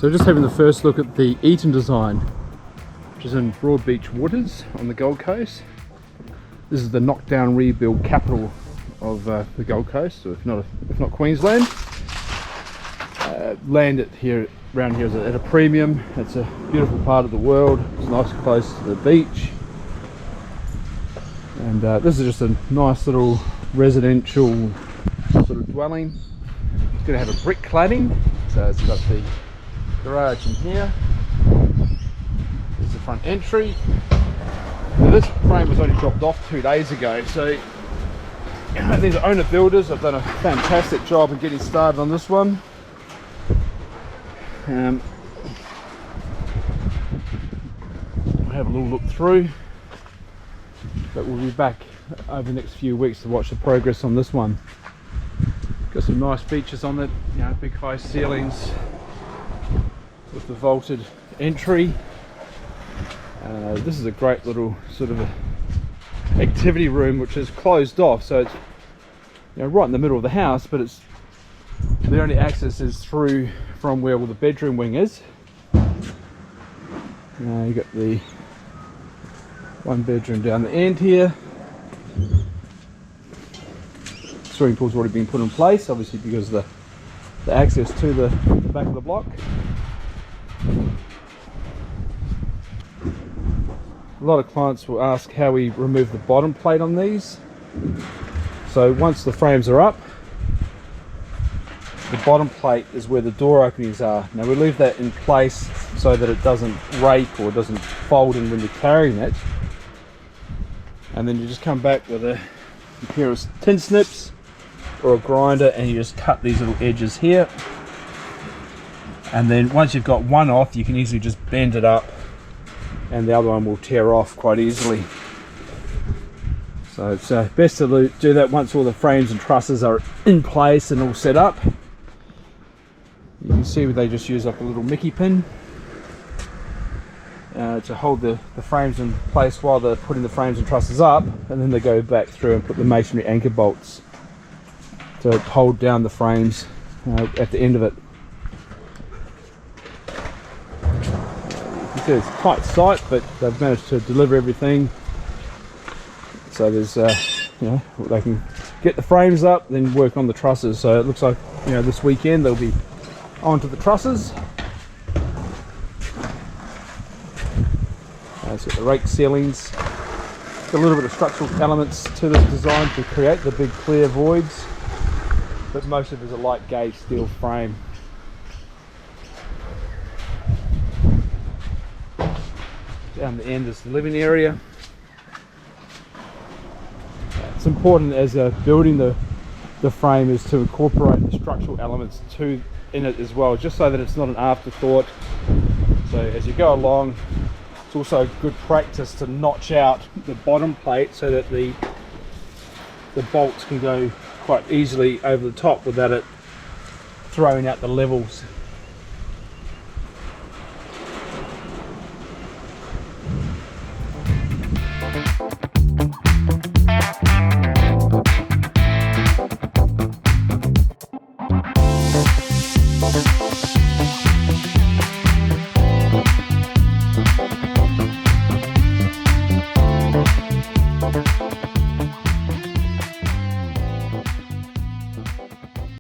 So just having the first look at the ETON design, which is in Broardbeach Waters on the Gold Coast. This is the knockdown rebuild capital of the Gold Coast, or if not Queensland. Land around here is at a premium. It's a beautiful part of the world. It's nice and close to the beach, and this is just a nice little residential sort of dwelling. It's going to have a brick cladding, so it's got the garage in here. There's the front entry. Now this frame was only dropped off 2 days ago, so these are owner builders. I've done a fantastic job in getting started on this one. I'll have a little look through, but we'll be back over the next few weeks to watch the progress on this one. Got some nice features on it, big high ceilings with the vaulted entry. This is a great little sort of activity room which is closed off, so it's right in the middle of the house, but it's the only access is through from where the bedroom wing is. You got the one bedroom down the end here. Swimming pool's already been put in place, obviously because the access to the back of the block. A lot of clients will ask how we remove the bottom plate on these. So once the frames are up, the bottom plate is where the door openings are. Now we leave that in place so that it doesn't rake or doesn't fold in when you're carrying it. And then you just come back with a pair of tin snips or a grinder, and you just cut these little edges here. And then once you've got one off, you can easily just bend it up, and the other one will tear off quite easily. So it's best to do that once all the frames and trusses are in place and all set up. You can see they just use like a little Mickey pin to hold the frames in place while they're putting the frames and trusses up, and then they go back through and put the masonry anchor bolts to hold down the frames at the end of it. You can see it's a tight site, but they've managed to deliver everything. So there's, they can get the frames up, then work on the trusses. So it looks like, this weekend they'll be onto the trusses. It's got the rake ceilings. Got a little bit of structural elements to this design to create the big clear voids, but most of it is a light gauge steel frame. Down the end is the living area. It's important as building the frame is to incorporate the structural elements in it as well, just so that it's not an afterthought. So as you go along, it's also good practice to notch out the bottom plate so that the bolts can go quite easily over the top without it throwing out the levels.